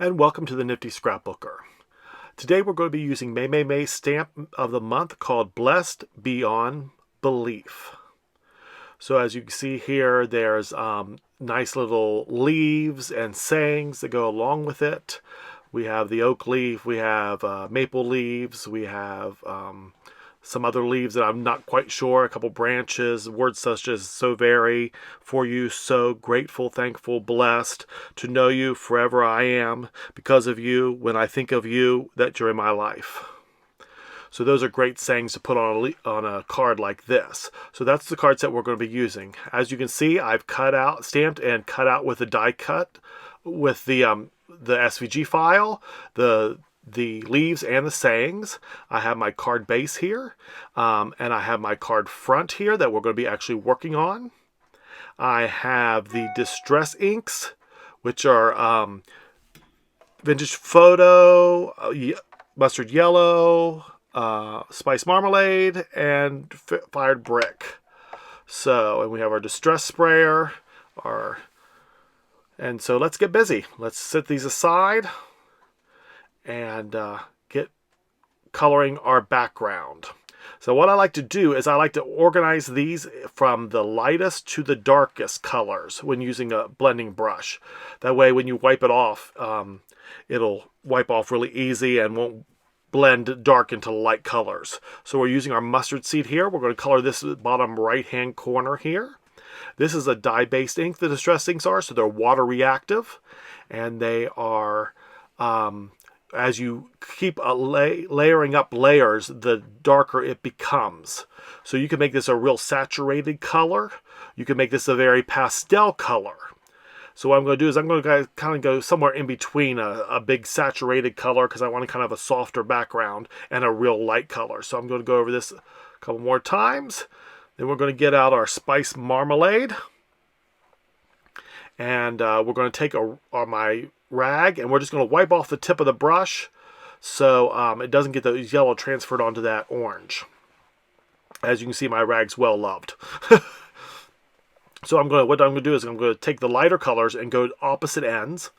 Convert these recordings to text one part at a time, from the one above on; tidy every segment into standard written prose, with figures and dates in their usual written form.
And welcome to the Nifty Scrapbooker. Today we're going to be using May's stamp of the month called Blessed Beyond Belief. So as you can see here, there's nice little leaves and sayings that go along with it. We have the oak leaf, we have maple leaves, we have some other leaves that I'm not quite sure, a couple branches, words such as so very, for you, so grateful, thankful, blessed, to know you forever I am, because of you, when I think of you, that you're in my life. So those are great sayings to put on a card like this. So that's the card set we're going to be using. As you can see, I've stamped and cut out with a die cut with the SVG file, the leaves and the sayings. I have my card base here, and I have my card front here that we're going to be actually working on. I have the distress inks, which are vintage photo, mustard yellow, spice marmalade, and fired brick. So, and we have our distress sprayer, and so let's get busy. Let's set these aside and get coloring our background. So what I like to do is I like to organize these from the lightest to the darkest colors when using a blending brush. That way when you wipe it off, it'll wipe off really easy and won't blend dark into light colors. So we're using our mustard seed here. We're going to color this bottom right hand corner here. This is a dye-based ink, the distress inks are, so they're water reactive, and they are as you keep layering up layers, the darker it becomes. So you can make this a real saturated color. You can make this a very pastel color. So what I'm going to do is I'm going to kind of go somewhere in between a big saturated color, because I want kind of a softer background, and a real light color. So I'm going to go over this a couple more times. Then we're going to get out our spice marmalade. And we're going to take my rag, and we're just going to wipe off the tip of the brush so it doesn't get the yellow transferred onto that orange. As you can see, my rag's well loved. So what I'm going to do is I'm going to take the lighter colors and go opposite ends.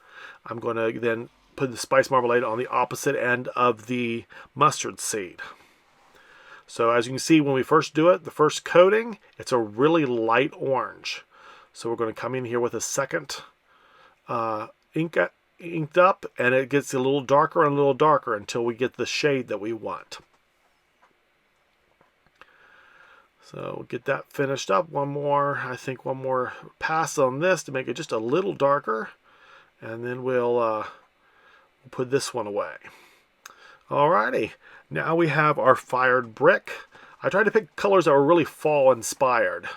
I'm going to then put the spice marmalade on the opposite end of the mustard seed. So as you can see, when we first do it, the first coating, it's a really light orange. So we're going to come in here with a second inked up, and it gets a little darker and a little darker until we get the shade that we want. So we'll get that finished up. One more pass on this to make it just a little darker, and then we'll put this one away. Alrighty, now we have our fired brick. I tried to pick colors that were really fall inspired.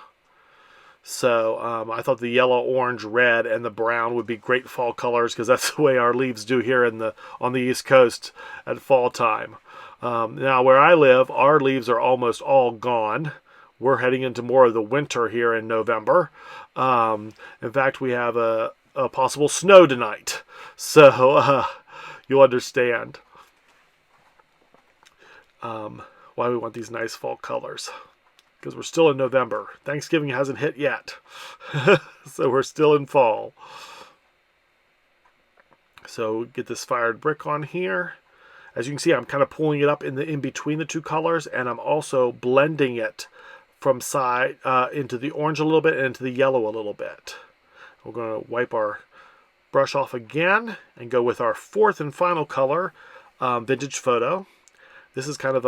So I thought the yellow, orange, red, and the brown would be great fall colors, because that's the way our leaves do here on the East Coast at fall time. Now where I live, our leaves are almost all gone. We're heading into more of the winter here in November. In fact, we have a possible snow tonight. So you'll understand why we want these nice fall colors. Because we're still in November. Thanksgiving hasn't hit yet. So we're still in fall. So get this fired brick on here. As you can see, I'm kind of pulling it up in between the two colors, and I'm also blending it from side into the orange a little bit and into the yellow a little bit. We're going to wipe our brush off again and go with our fourth and final color, vintage photo. This is kind of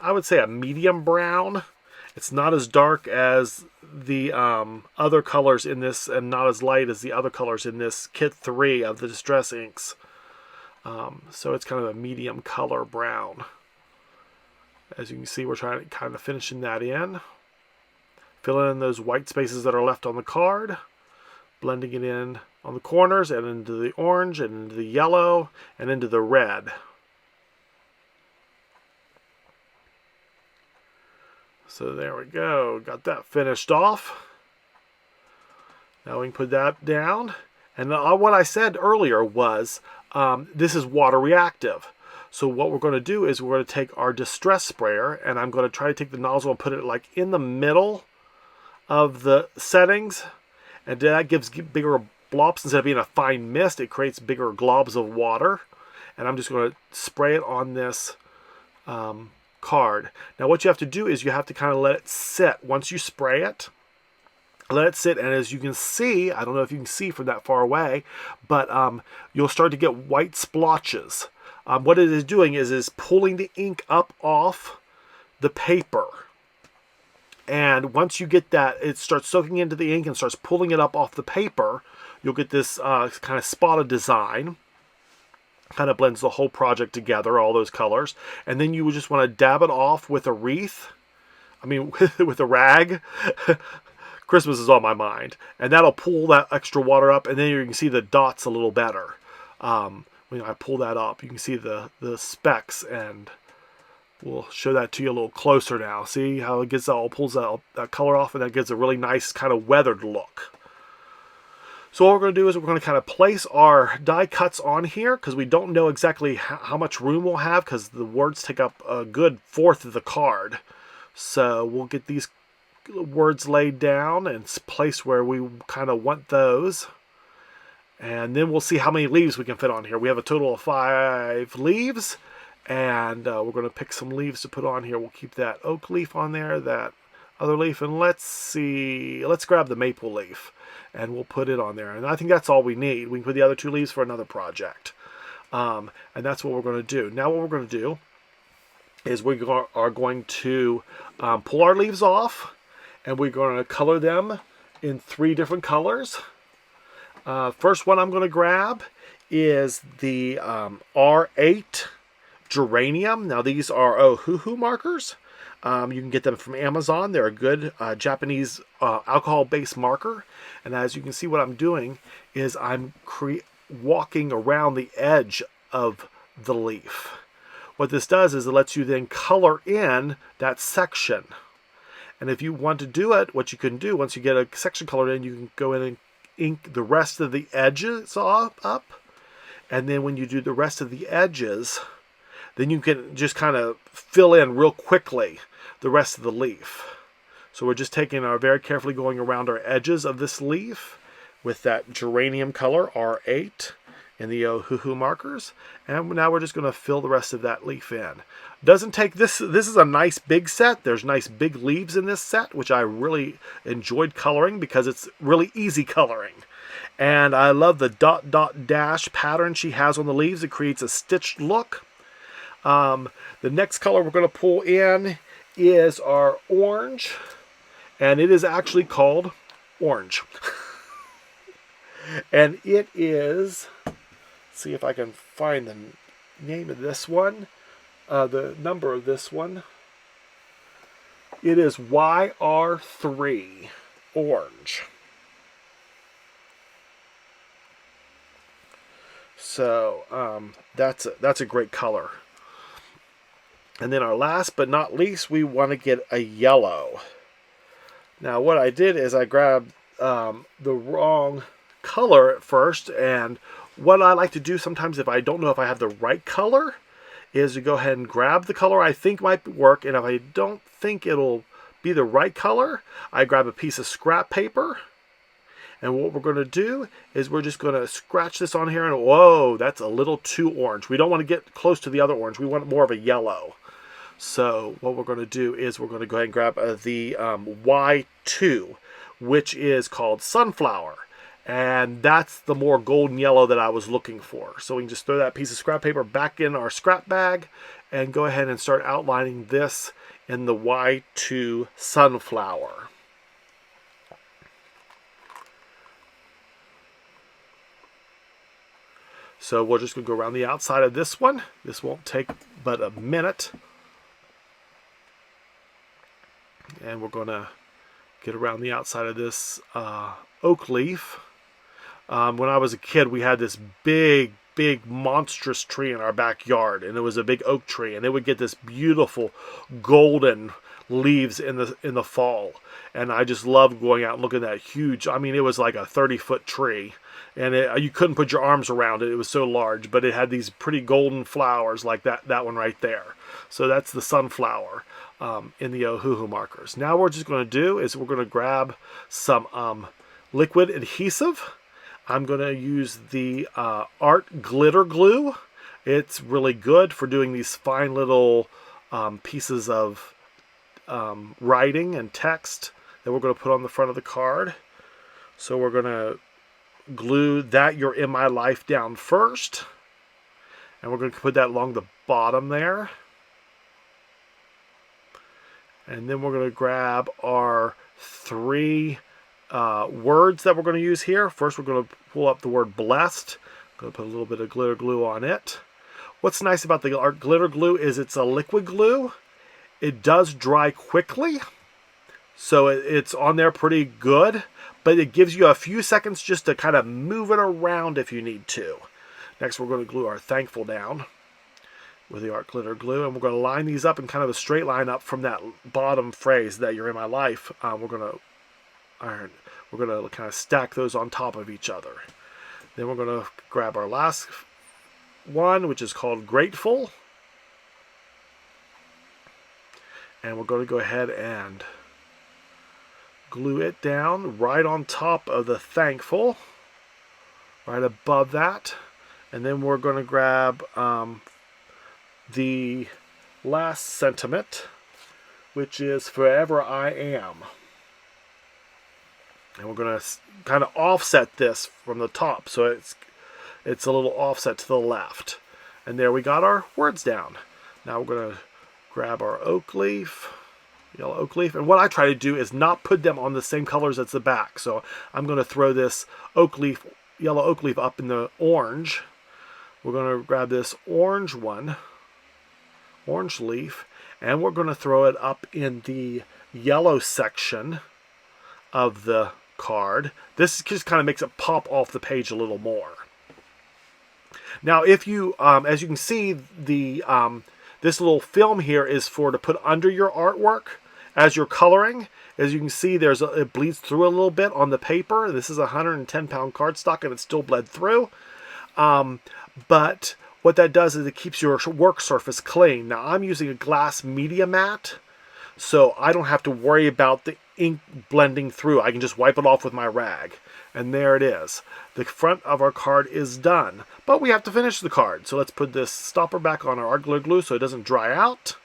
I would say a medium brown. It's not as dark as the other colors in this, and not as light as the other colors in this kit 3 of the distress inks. So it's kind of a medium color brown. As you can see, we're trying to kind of finishing that in. Filling in those white spaces that are left on the card. Blending it in on the corners and into the orange and into the yellow and into the red. So there we go, got that finished off. Now we can put that down. And what I said earlier was, this is water reactive. So what we're going to do is we're going to take our distress sprayer, and I'm going to try to take the nozzle and put it like in the middle of the settings. And that gives bigger splopes. Instead of being a fine mist, it creates bigger globs of water. And I'm just going to spray it on this card. Now what you have to do is you have to kind of let it sit. Once you spray it, let it sit, and as you can see, I don't know if you can see from that far away, but you'll start to get white splotches. What it is doing is pulling the ink up off the paper. And once you get that, it starts soaking into the ink and starts pulling it up off the paper, you'll get this kind of spotted design. Kind of blends the whole project together, all those colors. And then you would just want to dab it off with a wreath. I mean, with a rag. Christmas is on my mind. And that'll pull that extra water up, and then you can see the dots a little better. When I pull that up, you can see the specks, and we'll show that to you a little closer now. See how it gets all, pulls that color off, and that gives a really nice kind of weathered look. So what we're going to do is we're going to kind of place our die cuts on here, because we don't know exactly how much room we'll have, because the words take up a good fourth of the card. So we'll get these words laid down and placed where we kind of want those. And then we'll see how many leaves we can fit on here. We have a total of 5 leaves. And we're going to pick some leaves to put on here. We'll keep that oak leaf on there, that other leaf, and let's see, let's grab the maple leaf, and we'll put it on there. And I think that's all we need. We can put the other 2 leaves for another project. And that's what we're going to do. Now what we're going to do is we are going to pull our leaves off, and we're going to color them in 3 different colors. First one I'm going to grab is the R8 Geranium. Now these are Ohuhu markers. You can get them from Amazon. They're a good Japanese alcohol-based marker. And as you can see, what I'm doing is I'm walking around the edge of the leaf. What this does is it lets you then color in that section. And if you want to do it, what you can do once you get a section colored in, you can go in and ink the rest of the edges up. And then when you do the rest of the edges, then you can just kind of fill in real quickly the rest of the leaf. So we're just very carefully going around our edges of this leaf with that geranium color, R8, in the Ohuhu markers. And now we're just going to fill the rest of that leaf in. Doesn't take this is a nice big set. There's nice big leaves in this set, which I really enjoyed coloring because it's really easy coloring. And I love the dot dot dash pattern she has on the leaves. It creates a stitched look. The next color we're going to pull in is our orange, and it is actually called Orange. And it is, let's see if I can find the name of this one, the number of this one. It is YR3 Orange. So that's a great color. And then our last but not least, we want to get a yellow. Now what I did is I grabbed the wrong color at first, and what I like to do sometimes if I don't know if I have the right color is to go ahead and grab the color I think might work, and if I don't think it'll be the right color, I grab a piece of scrap paper. And what we're going to do is we're just going to scratch this on here, and whoa, that's a little too orange. We don't want to get close to the other orange. We want more of a yellow. So what we're going to do is we're going to go ahead and grab the Y2, which is called Sunflower. And that's the more golden yellow that I was looking for. So we can just throw that piece of scrap paper back in our scrap bag and go ahead and start outlining this in the Y2 Sunflower. So we're just going to go around the outside of this one. This won't take but a minute. And we're going to get around the outside of this oak leaf. When I was a kid, we had this big monstrous tree in our backyard, and it was a big oak tree, and it would get this beautiful golden leaves in the fall. And I just loved going out and looking at that huge, I mean, it was like a 30-foot tree, and you couldn't put your arms around it. It was so large, but it had these pretty golden flowers like that one right there. So that's the sunflower in the Ohuhu markers. Now what we're just going to do is we're going to grab some liquid adhesive. I'm going to use the Art Glitter Glue. It's really good for doing these fine little pieces of writing and text that we're going to put on the front of the card. So we're going to glue that "You're in My Life" down first. And we're going to put that along the bottom there. And then we're going to grab our 3 words that we're going to use here. First, we're going to pull up the word blessed. I'm going to put a little bit of glitter glue on it. What's nice about the Art Glitter Glue is it's a liquid glue. It does dry quickly, so it's on there pretty good, but it gives you a few seconds just to kind of move it around if you need to. Next, we're going to glue our thankful down with the Art Glitter Glue, and we're going to line these up in kind of a straight line up from that bottom phrase that "You're in my life." We're going to kind of stack those on top of each other. Then we're going to grab our last one, which is called grateful, and we're going to go ahead and glue it down right on top of the thankful, right above that. And then we're going to grab the last sentiment, which is "Forever I Am." And we're going to kind of offset this from the top, so it's a little offset to the left. And there we got our words down. Now we're going to grab our oak leaf, yellow oak leaf. And what I try to do is not put them on the same colors as the back. So I'm going to throw this oak leaf, yellow oak leaf, up in the orange. We're going to grab this orange one, orange leaf, and we're going to throw it up in the yellow section of the card. This just kind of makes it pop off the page a little more. Now, if you, as you can see, the this little film here is to put under your artwork as you're coloring. As you can see, it bleeds through a little bit on the paper. This is a 110-pound cardstock, and it's still bled through. But what that does is it keeps your work surface clean. Now, I'm using a glass media mat, so I don't have to worry about the ink blending through. I can just wipe it off with my rag. And there it is. The front of our card is done. But we have to finish the card. So let's put this stopper back on our Art Glitter Glue so it doesn't dry out.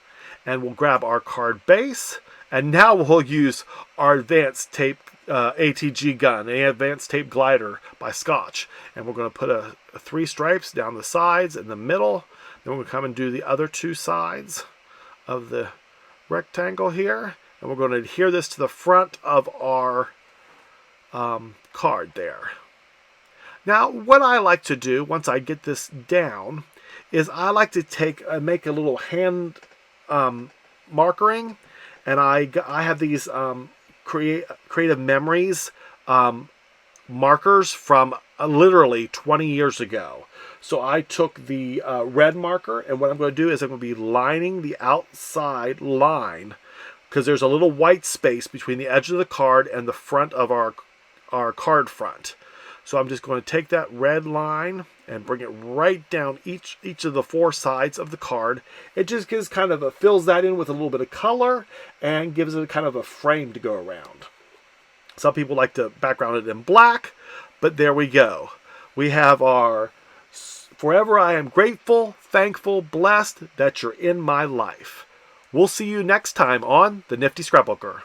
And we'll grab our card base. And now we'll use our Advanced Tape ATG gun, an Advanced Tape Glider by Scotch. And we're going to put 3 stripes down the sides and the middle. Then we're going to come and do the other 2 sides of the rectangle here. And we're going to adhere this to the front of our card there. Now, what I like to do once I get this down is I like to make a little hand markering, and I have these Creative Memories markers from literally 20 years ago. So I took the red marker, and what I'm going to do is I'm going to be lining the outside line, because there's a little white space between the edge of the card and the front of our card front. So I'm just going to take that red line and bring it right down each of the 4 sides of the card. It just gives fills that in with a little bit of color and gives it kind of a frame to go around. Some people like to background it in black, but there we go. We have our "Forever I am grateful, thankful, blessed that you're in my life." We'll see you next time on The Nifty Scrapbooker.